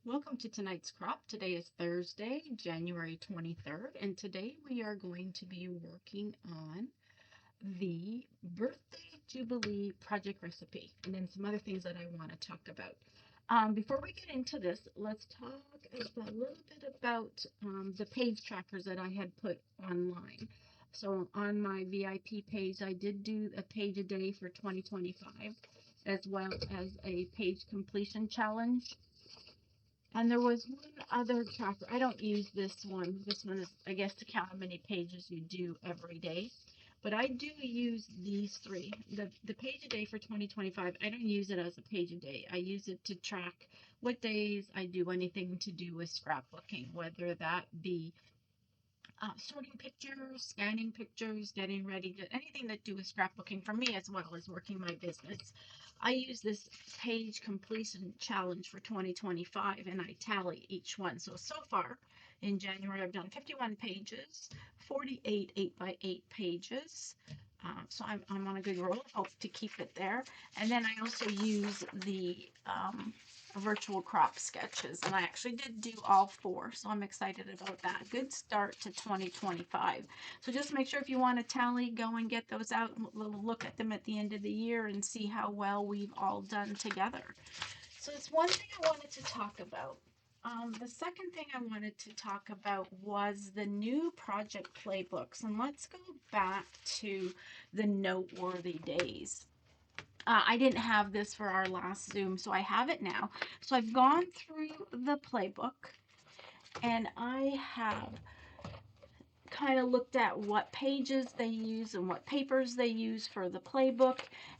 Welcome to tonight's crop. Today is Thursday, January 23rd, and today we are going to be working on the birthday Jubilee project recipe and then some other things that I want to talk about. Before we get into this, let's talk a little bit about the page trackers that I had put online. So on my VIP page, I did do a page a day for 2025, as well as a page completion challenge. And there was one other tracker. I don't use this one. This one is, I guess, to count how many pages you do every day. But I do use these three. The page a day for 2025, I don't use it as a page a day. I use it to track what days I do anything to do with scrapbooking, whether that be sorting pictures, scanning pictures, getting ready to anything that do with scrapbooking for me as well as working my business. I use this page completion challenge for 2025 and I tally each one. So far in January, I've done 51 pages, 48 8x8 pages. So I'm on a good roll. Hope to keep it there. And then I also use the virtual crop sketches, and I actually did do all four, so I'm excited about that. Good start to 2025. So just make sure if you want to tally, go and get those out and look at them at the end of the year and see how well we've all done together. So it's one thing I wanted to talk about. The second thing I wanted to talk about was the new project playbooks, and let's go back to the noteworthy days. I didn't have this for our last Zoom, so I have it now. So I've gone through the playbook and I have kind of looked at what pages they use and what papers they use for the playbook.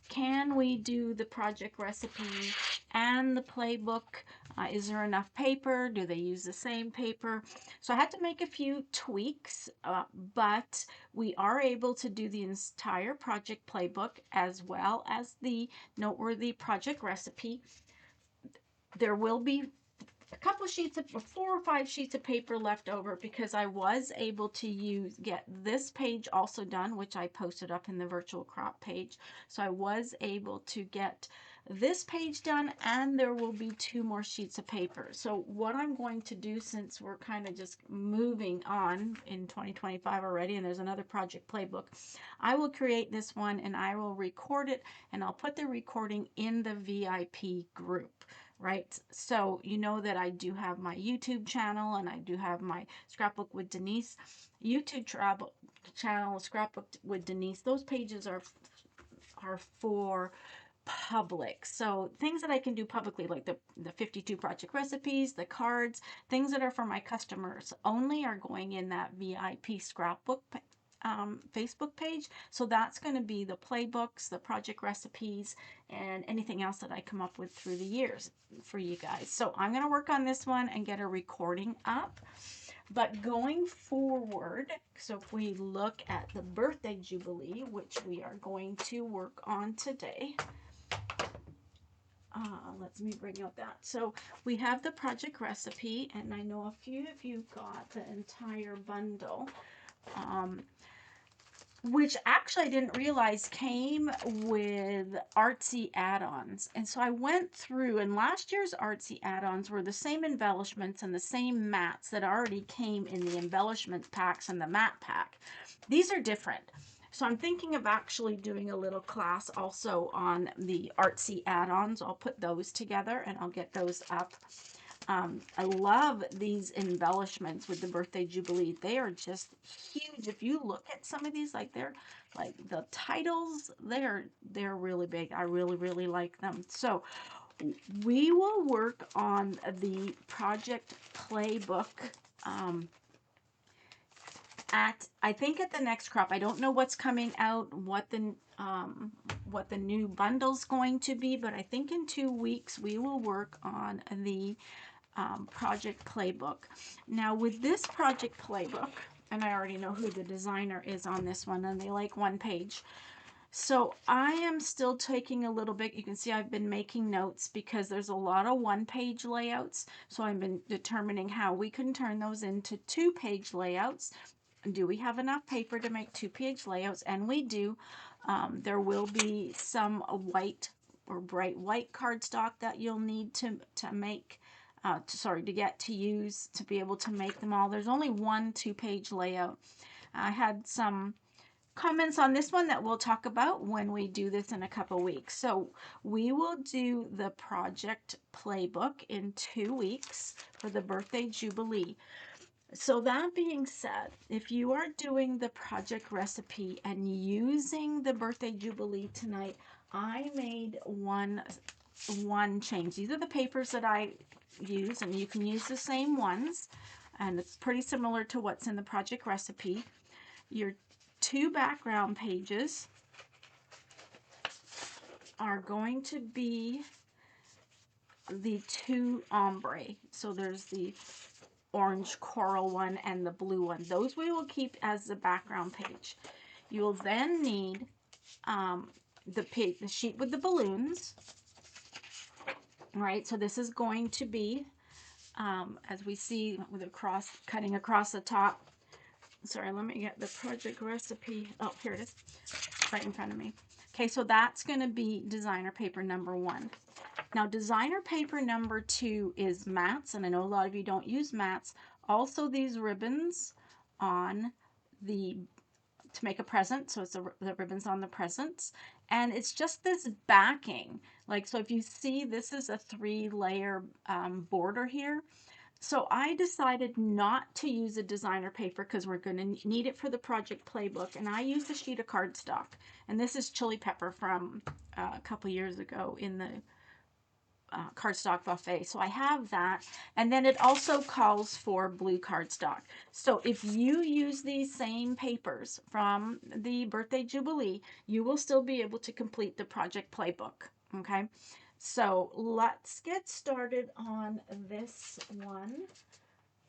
Can we do the project recipe and the playbook? Is there enough paper? Do they use the same paper? So I had to make a few tweaks, but we are able to do the entire project playbook as well as the noteworthy project recipe. There will be a couple of sheets of 4 or 5 sheets of paper left over because I was able to get this page also done, which I posted up in the virtual crop page. So I was able to get this page done, and there will be 2 more sheets of paper. So what I'm going to do, since we're kind of just moving on in 2025 already and there's another project playbook, I will create this one and I will record it, and I'll put the recording in the VIP group. Right, so you know that I do have my YouTube channel and I do have my Scrapbook with Denise YouTube channel, Scrapbook with Denise. Those pages are for public. So things that I can do publicly, like the 52 project recipes, the cards, things that are for my customers only are going in that VIP Scrapbook Facebook page. So that's going to be the playbooks, the project recipes, and anything else that I come up with through the years for you guys. So I'm going to work on this one and get a recording up. But going forward, so if we look at the birthday Jubilee, which we are going to work on today, let me bring up that. So we have the project recipe, and I know a few of you got the entire bundle. Which actually I didn't realize came with artsy add-ons. And so I went through, and last year's artsy add-ons were the same embellishments and the same mats that already came in the embellishment packs and the matte pack. These are different. So I'm thinking of actually doing a little class also on the artsy add-ons. I'll put those together and I'll get those up. I love these embellishments with the birthday Jubilee. They are just huge. If you look at some of these, like they're like the titles, they're really big. I really like them. So we will work on the project playbook I think at the next crop. I don't know what's coming out, what the new bundle's going to be, but I think in 2 weeks we will work on the project playbook. Now with this project playbook, and I already know who the designer is on this one, and they like one page. So I am still taking a little bit. You can see I've been making notes because there's a lot of one-page layouts. So I've been determining how we can turn those into 2-page layouts. Do we have enough paper to make 2-page layouts? And we do. There will be some white or bright white cardstock that you'll need to make to get to use to be able to make them all. There's only one 2-page layout. I had some comments on this one that we'll talk about when we do this in a couple weeks. So we will do the project playbook in 2 weeks for the birthday jubilee. So that being said, if you are doing the project recipe and using the birthday jubilee tonight, I made one change. These are the papers that I use, and you can use the same ones, and it's pretty similar to what's in the project recipe. Your 2 background pages are going to be the 2 ombre. So there's the orange coral one and the blue one. Those we will keep as the background page. You'll then need the sheet with the balloons. Right, so this is going to be, as we see with cutting across the top. Sorry, let me get the project recipe. Oh, here it is, right in front of me. Okay, so that's going to be designer paper number 1. Now, designer paper number 2 is mats, and I know a lot of you don't use mats. Also, these ribbons on to make a present, so it's the ribbons on the presents, and it's just this backing. Like, so if you see, this is a 3-layer border here. So I decided not to use a designer paper because we're going to need it for the project playbook, and I used a sheet of cardstock, and this is chili pepper from a couple years ago in the cardstock buffet. So I have that, and then it also calls for blue cardstock. So if you use these same papers from the birthday jubilee, you will still be able to complete the project playbook. Okay, so let's get started on this one,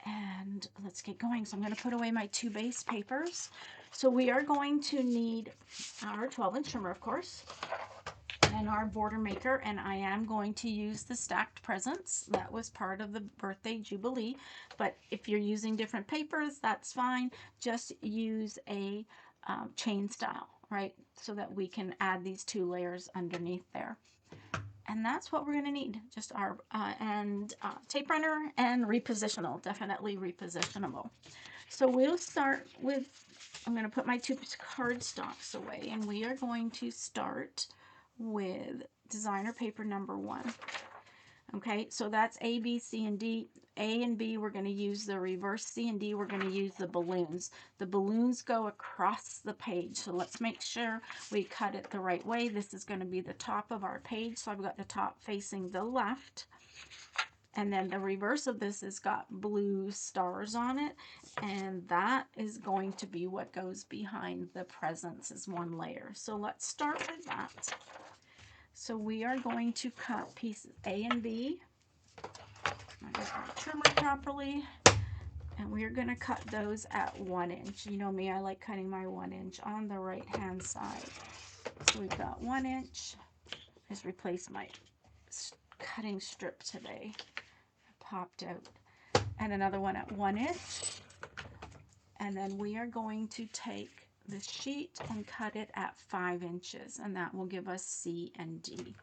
and let's get going. So I'm going to put away my 2 base papers. So we are going to need our 12-inch trimmer, of course, and our border maker, and I am going to use the stacked presents. That was part of the birthday jubilee, but if you're using different papers, that's fine. Just use a chain style, right, so that we can add these 2 layers underneath there. And that's what we're going to need, just our tape runner and repositional, definitely repositionable. So we'll start with, I'm going to put my 2 cardstocks away, and we are going to start with designer paper number 1. Okay, so that's A, B, C, and D. A and B, we're going to use the reverse. C and D, we're going to use the balloons. The balloons go across the page, so let's make sure we cut it the right way. This is going to be the top of our page, so I've got the top facing the left. And then the reverse of this has got blue stars on it, and that is going to be what goes behind the presents as 1 layer. So let's start with that. So we are going to cut pieces A and B. I'm going to trim it properly, and we're going to cut those at 1 inch. You know me, I like cutting my 1 inch on the right hand side. So we've got 1 inch. Just replace my cutting strip today. Popped out, and another one at 1 inch, and then we are going to take the sheet and cut it at 5 inches, and that will give us C and D.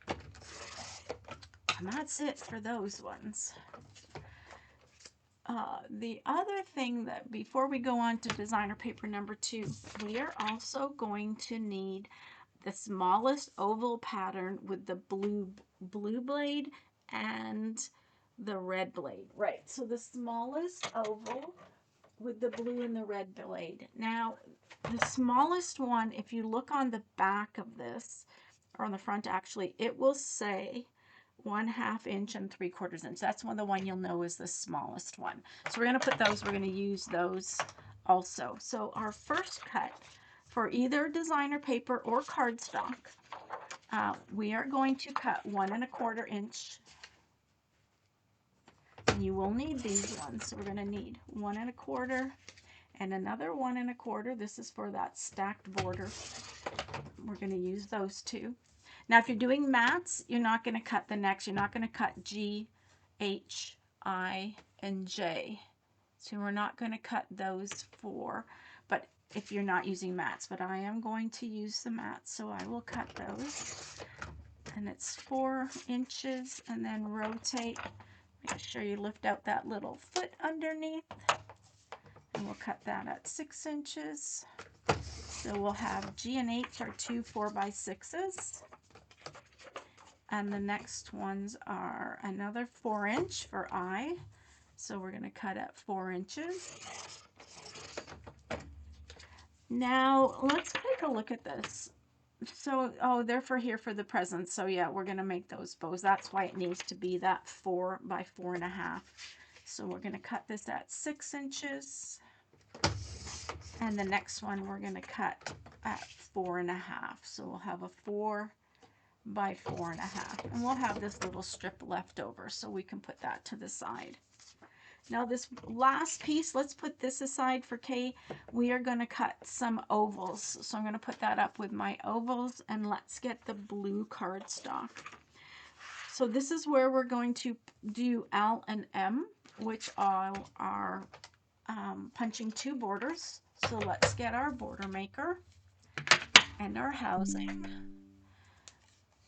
And that's it for those ones. The other thing that, before we go on to designer paper number 2, we are also going to need the smallest oval pattern with the blue blade and the red blade. Right, so the smallest oval with the blue and the red blade. Now, the smallest one, if you look on the back of this, or on the front actually, it will say 1/2 inch and 3/4 inch. That's the one you'll know is the smallest one. So we're going to put those, we're going to use those also. So our first cut for either designer paper or cardstock, we are going to cut 1 1/4 inch. And you will need these ones. So we're going to need 1 1/4 and another 1 1/4. This is for that stacked border. We're going to use those 2. Now, if you're doing mats, you're not going to cut the next. You're not going to cut G, H, I, and J. So we're not going to cut those 4, but if you're not using mats, but I am going to use the mats, so I will cut those. And it's 4 inches, and then rotate. Make sure you lift out that little foot underneath, and we'll cut that at 6 inches. So we'll have G and H are two 4x6s, and the next ones are another 4-inch for I. So we're going to cut at 4 inches. Now let's take a look at this. So, oh, they're for here for the presents. So yeah, we're going to make those bows. That's why it needs to be that 4 by 4.5. So we're going to cut this at 6 inches. And the next one we're going to cut at 4.5. So we'll have a 4 by 4.5. And we'll have this little strip left over, so we can put that to the side. Now this last piece, let's put this aside for Kay. We are going to cut some ovals. So I'm going to put that up with my ovals, and let's get the blue cardstock. So this is where we're going to do L and M, which are punching 2 borders. So let's get our border maker and our housing.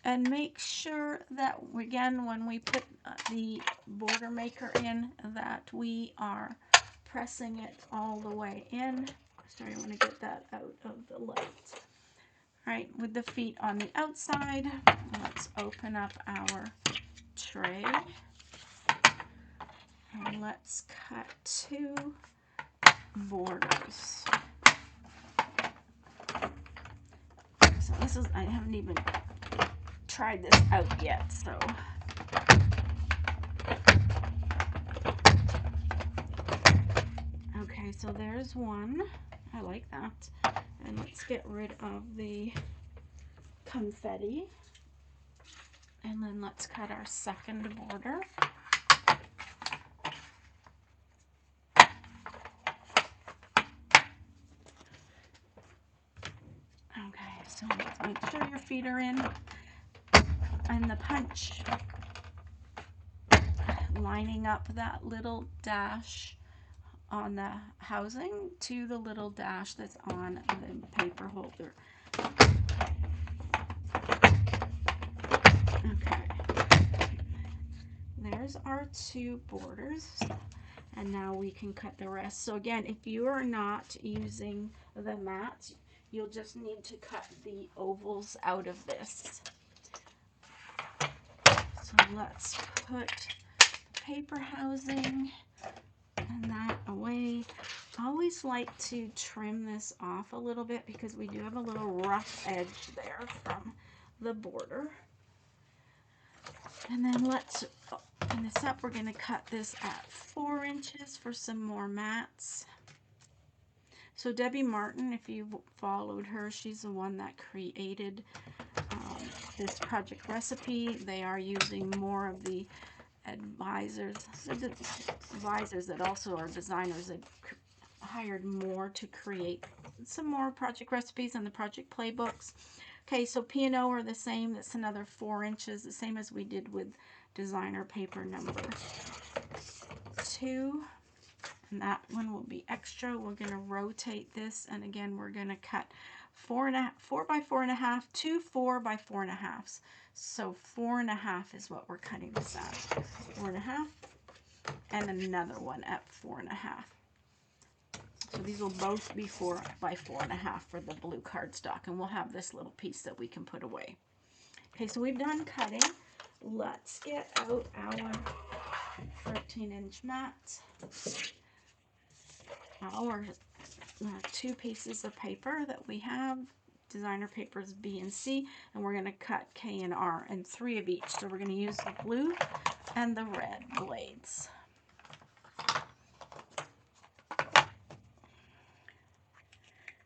And make sure that, again, when we put the border maker in, that we are pressing it all the way in. Sorry, I want to get that out of the light. All right, with the feet on the outside, let's open up our tray. And let's cut 2 borders. So this is, I haven't even tried this out yet, so okay, so there's one. I like that. And let's get rid of the confetti, and then let's cut our second border. Okay, so let's make sure your feet are in, and the punch lining up that little dash on the housing to the little dash that's on the paper holder. Okay, there's our 2 borders, and now we can cut the rest. So again, if you are not using the mat, you'll just need to cut the ovals out of this. So let's put paper housing and that away. I always like to trim this off a little bit because we do have a little rough edge there from the border. And then let's open this up. We're going to cut this at 4 inches for some more mats. So Debbie Martin, if you followed her, she's the one that created this project recipe. They are using more of the advisors that also are designers that hired more to create some more project recipes and the project playbooks. Okay, so P&O are the same. That's another 4 inches, the same as we did with designer paper number 2. And that one will be extra. We're going to rotate this, and again, we're going to cut 4 by 4.5 to 4 by 4.5. So 4.5 is what we're cutting this at. 4.5, and another one at 4.5. So these will both be 4 by 4.5 for the blue cardstock, and we'll have this little piece that we can put away. Okay, so we've done cutting. Let's get out our 13-inch mat. Our 2 pieces of paper that we have, designer papers B and C, and we're going to cut K and R, and 3 of each. So we're going to use the blue and the red blades.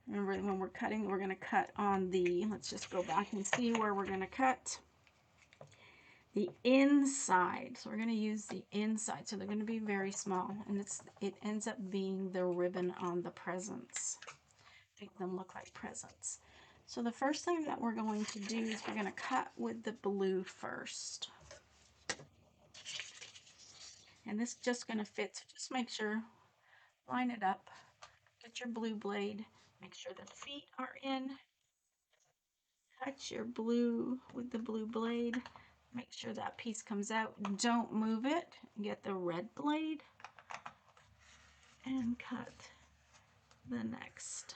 Remember, when we're cutting, we're going to cut on the, let's just go back and see where we're going to cut. The inside. So we're going to use the inside. So they're going to be very small, and it ends up being the ribbon on the presents. Make them look like presents. So the first thing that we're going to do is we're going to cut with the blue first. And this is just going to fit, so just make sure, line it up, get your blue blade, make sure the feet are in, touch your blue with the blue blade, Make sure that piece comes out. Don't move it. Get the red blade and cut the next.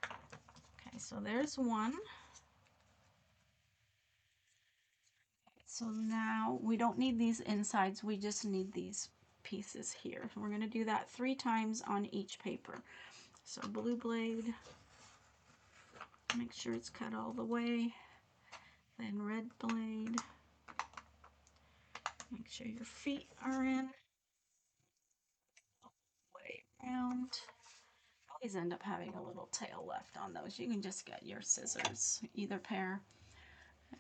Okay, so there's one. So now we don't need these insides, we just need these pieces here. We're going to do that 3 times on each paper. So blue blade, make sure it's cut all the way. Then red blade, make sure your feet are in. Way around. Always end up having a little tail left on those. You can just get your scissors, either pair,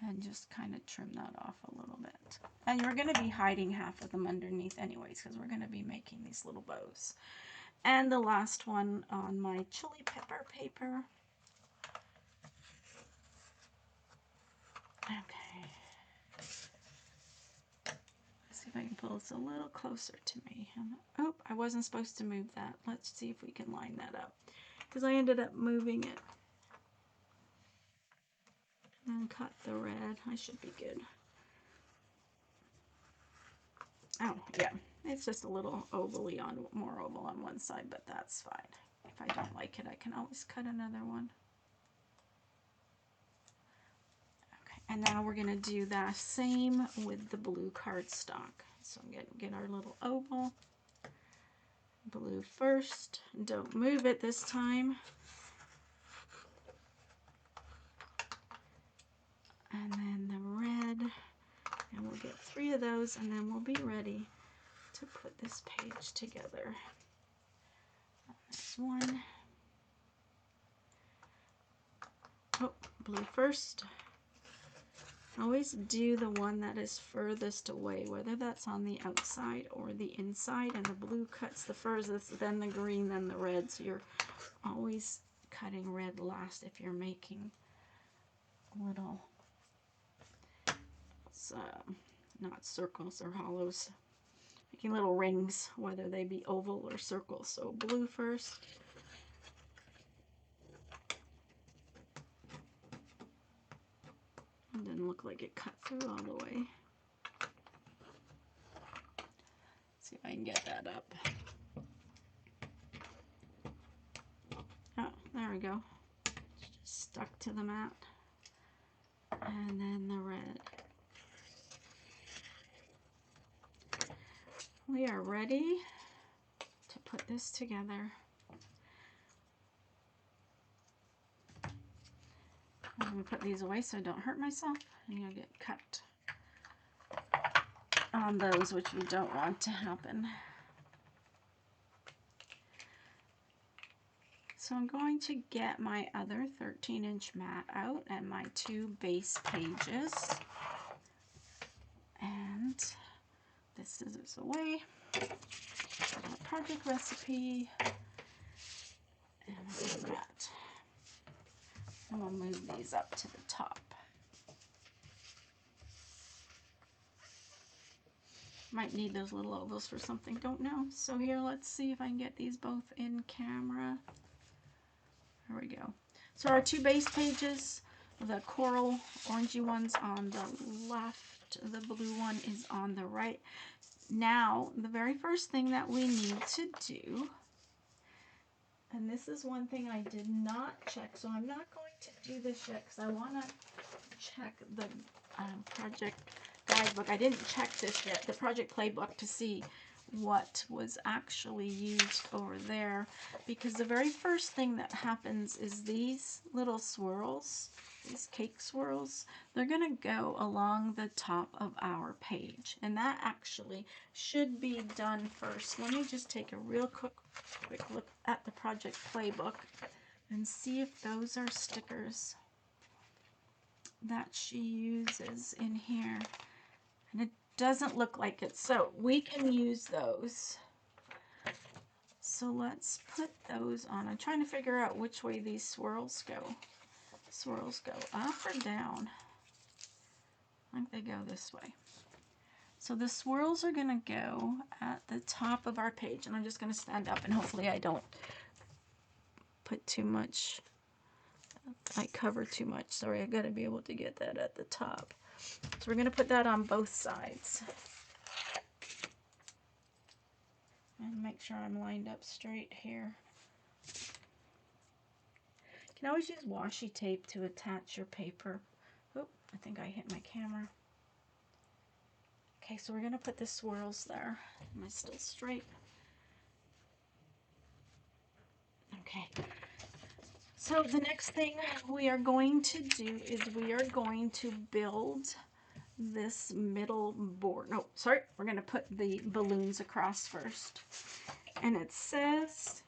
and just kind of trim that off a little bit. And you're going to be hiding half of them underneath anyways, because we're going to be making these little bows. And the last one on my chili pepper paper. Okay. Let's see if I can pull this a little closer to me. Oh, I wasn't supposed to move that. Let's see if we can line that up, because I ended up moving it. And cut the red. I should be good. Oh, yeah. It's just a little ovally on, more oval on one side, but that's fine. If I don't like it, I can always cut another one. Okay, and now we're going to do the same with the blue cardstock. So I'm going to get our little oval. Blue first. Don't move it this time. And then the red. And we'll get 3 of those, and then we'll be ready to put this page together. There's one. Oh, blue first. Always do the one that is furthest away, whether that's on the outside or the inside, and the blue cuts the furthest, then the green, then the red. So you're always cutting red last if you're making little, not circles or hollows, making little rings, whether they be oval or circle. So blue first. It didn't look like it cut through all the way. See if I can get that up. Oh, there we go. Just stuck to the mat. And then the red. We are ready to put this together. I'm going to put these away so I don't hurt myself. I'm going to get cut on those, which we don't want to happen. So I'm going to get my other 13-inch mat out and my 2 base pages. And this is away. Project recipe. And we'll do that. And we'll move these up to the top. Might need those little ovals for something, don't know. So here, let's see if I can get these both in camera. There we go. So our 2 base pages, the coral orangey one's on the left, the blue one is on the right. Now, the very first thing that we need to do, and this is one thing I did not check, so I'm not going to do this yet because I want to check the project guidebook. I didn't check this yet, the project playbook, to see what was actually used over there, because the very first thing that happens is these little swirls, these cake swirls, they're going to go along the top of our page, and that actually should be done first. Let me just take a real quick look at the project playbook and see if those are stickers that she uses in here. And it doesn't look like it, so we can use those. So let's put those on. I'm trying to figure out which way these swirls go. Swirls go up or down? I think they go this way. So the swirls are going to go at the top of our page, and I'm just going to stand up, and hopefully I don't put too much, I cover too much. Sorry, I got to be able to get that at the top. So we're going to put that on both sides. And make sure I'm lined up straight here. You can always use washi tape to attach your paper. Oh, I think I hit my camera. Okay, so we're going to put the swirls there. Am I still straight? Okay. So the next thing we are going to do is we are going to build this middle board. No, sorry, we're going to put the balloons across first. And it says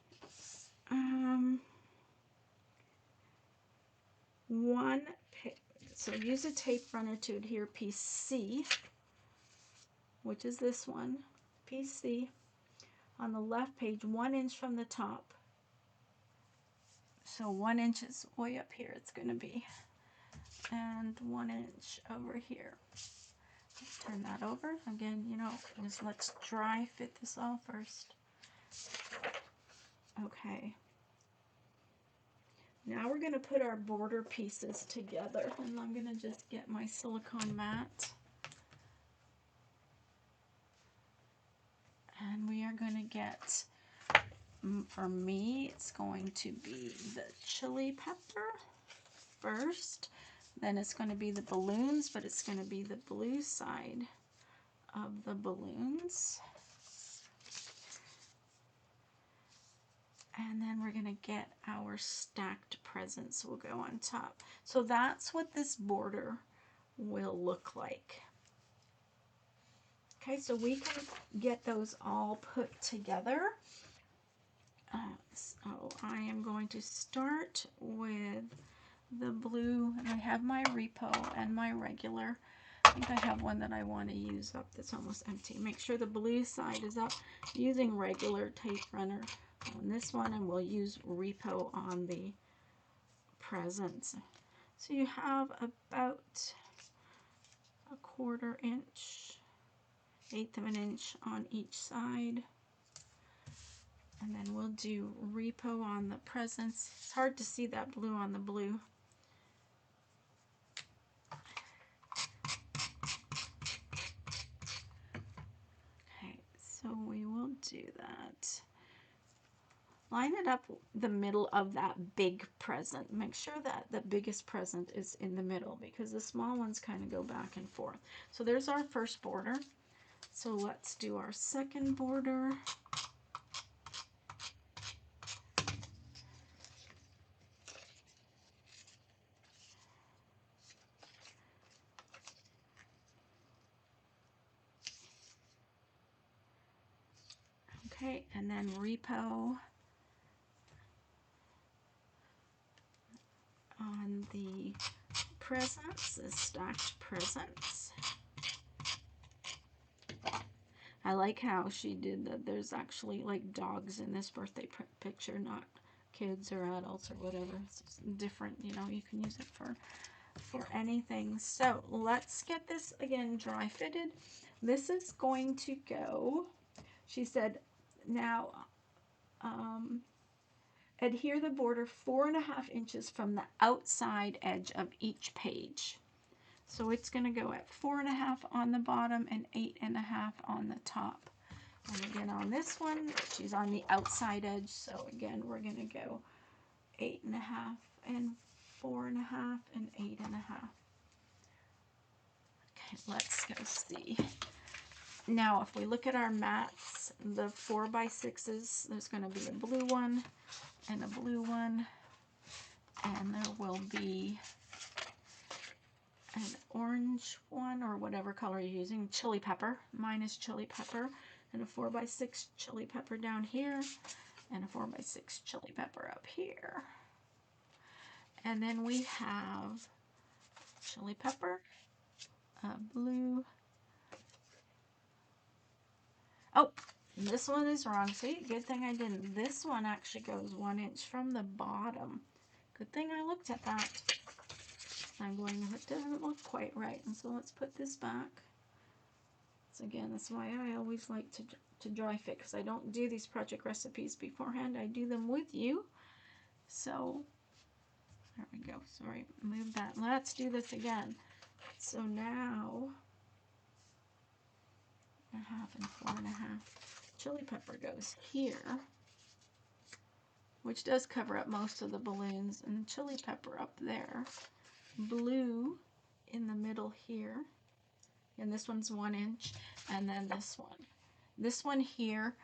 so use a tape runner to adhere piece C, which is this one, piece C, on the left page 1 inch from the top. So 1 inch is way up here, it's going to be, and 1 inch over here. Let's turn that over again. You know, just let's dry fit this all first. Okay. Now we're going to put our border pieces together, and I'm going to just get my silicone mat. And we are going to get, for me, it's going to be the chili pepper first. Then it's going to be the balloons, but it's going to be the blue side of the balloons. And then we're going to get our stacked presents will go on top. So that's what this border will look like. Okay, so we can get those all put together. So I am going to start with the blue, and I have my repo and my regular. I think I have one that I want to use up that's almost empty. Make sure the blue side is up, using regular tape runner on this one, and we'll use repo on the presents. So you have about a 1/4 inch, 1/8 of an inch on each side. And then we'll do repo on the presents. It's hard to see that blue on the blue. Okay, so we will do that. Line it up the middle of that big present. Make sure that the biggest present is in the middle, because the small ones kind of go back and forth. So there's our first border. So let's do our second border. Okay, and then repo on the presents, the stacked presents. I like how she did that. There's actually like dogs in this birthday picture, not kids or adults or whatever. It's different, you know, you can use it for anything. So let's get this again dry fitted. This is going to go, she said, now adhere the border 4.5 inches from the outside edge of each page. So it's going to go at 4.5 on the bottom and 8.5 on the top. And again on this one, she's on the outside edge. So again, we're going to go 8.5 and 4.5 and 8.5. Okay, let's go see. Now, if we look at our mats, the 4x6s, there's going to be a blue one and a blue one, and there will be an orange one, or whatever color you're using, chili pepper. Mine is chili pepper, and a 4x6 chili pepper down here, and a 4x6 chili pepper up here. And then we have chili pepper, blue. Oh, this one is wrong. See, good thing I didn't. This one actually goes 1 inch from the bottom. Good thing I looked at that. I'm going, it doesn't look quite right. And so let's put this back. So again, that's why I always like to dry fit, because I don't do these project recipes beforehand. I do them with you. So there we go. Sorry, move that. Let's do this again. So now, 1.5 and 4.5. Chili pepper goes here, which does cover up most of the balloons, and chili pepper up there. Blue in the middle here, and this one's 1 inch, and then this one. This one here,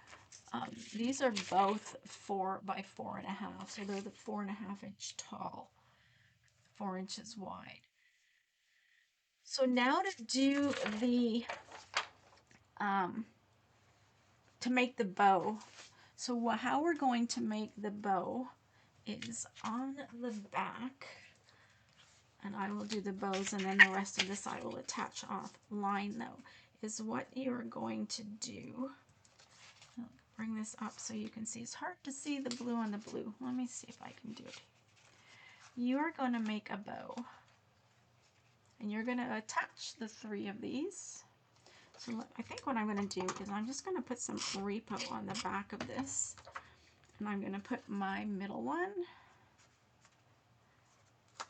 these are both 4 by 4.5, so they're the 4.5 inch tall, 4 inches wide. So now to do the, to make the bow. So how we're going to make the bow is on the back, and I will do the bows, and then the rest of this I will attach offline though, is what you're going to do. I'll bring this up so you can see. It's hard to see the blue on the blue. Let me see if I can do it. You are going to make a bow, and you're going to attach the 3 of these. So I think what I'm going to do is I'm just going to put some repo on the back of this, and I'm going to put my middle one,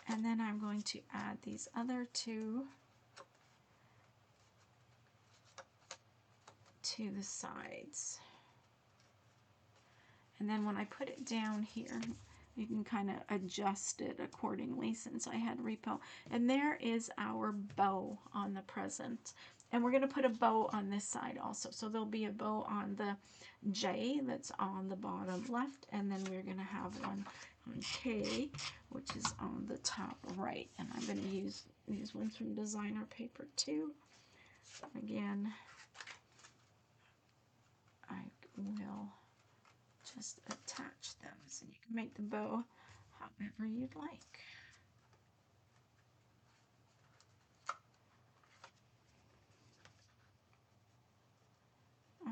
and then I'm going to add these other 2 to the sides. And then when I put it down here, you can kind of adjust it accordingly since I had repo. And there is our bow on the present. And we're going to put a bow on this side also. So there'll be a bow on the J that's on the bottom left. And then we're going to have one on K, which is on the top right. And I'm going to use these ones from designer paper too. Again, I will just attach them so you can make the bow however you'd like.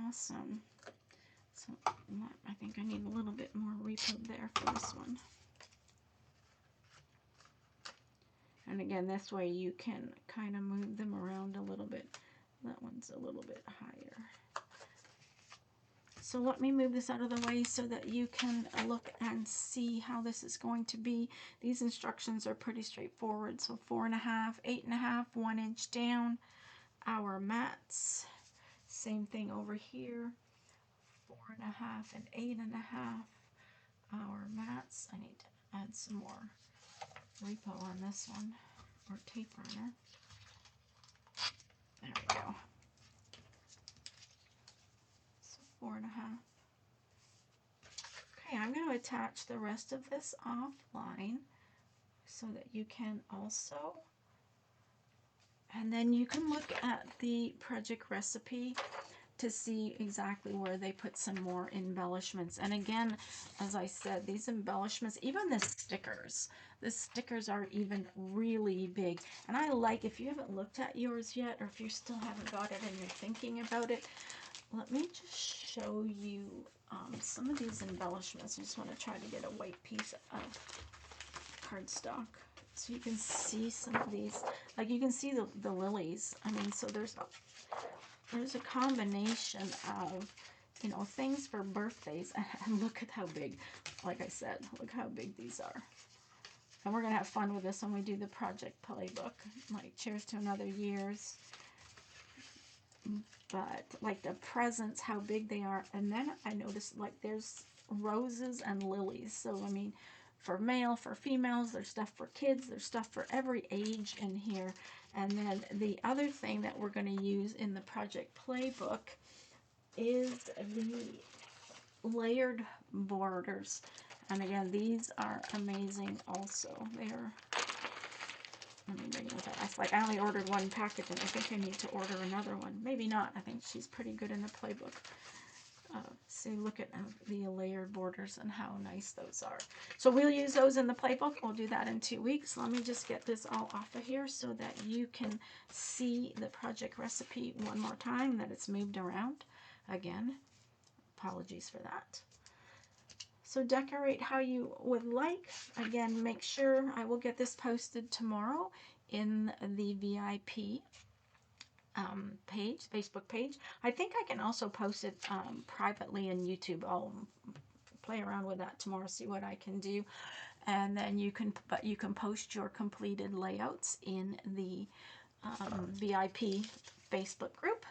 Awesome. So I think I need a little bit more repo there for this one. And again, this way you can kind of move them around a little bit. That one's a little bit higher. So let me move this out of the way so that you can look and see how this is going to be. These instructions are pretty straightforward. So 4.5, 8.5, 1 inch down. Our mats, same thing over here. 4.5 and 8.5. Our mats. I need to add some more repo on this one, or tape runner. There we go. So 4.5. Okay, I'm going to attach the rest of this offline so that you can also, and then you can look at the project recipe to see exactly where they put some more embellishments. And again, as I said, these embellishments, even the stickers are even really big. And I like, if you haven't looked at yours yet, or if you still haven't got it and you're thinking about it, let me just show you some of these embellishments. I just want to try to get a white piece of cardstock so you can see some of these. Like you can see the lilies. I mean, so there's a combination of, you know, things for birthdays. And look at how big, like I said, look how big these are. And we're going to have fun with this when we do the project playbook. Like, cheers to another year's. But, like, the presents, how big they are. And then I noticed, like, there's roses and lilies. So, I mean, for male, for females, there's stuff for kids. There's stuff for every age in here. And then the other thing that we're going to use in the project playbook is the layered borders. And again, these are amazing also. They're, let me bring those out. I only ordered 1 package, and I think I need to order another one. Maybe not. I think she's pretty good in the playbook. So look at the layered borders and how nice those are. So we'll use those in the playbook. We'll do that in 2 weeks. Let me just get this all off of here so that you can see the project recipe one more time, that it's moved around. Again, apologies for that. So decorate how you would like. Again, make sure I will get this posted tomorrow in the VIP page, Facebook page. I think I can also post it privately in YouTube. I'll play around with that tomorrow, see what I can do. And then you can post your completed layouts in the VIP Facebook group.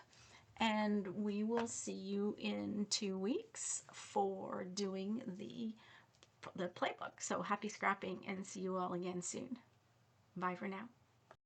And we will see you in 2 weeks for doing the playbook. So happy scrapping and see you all again soon. Bye for now.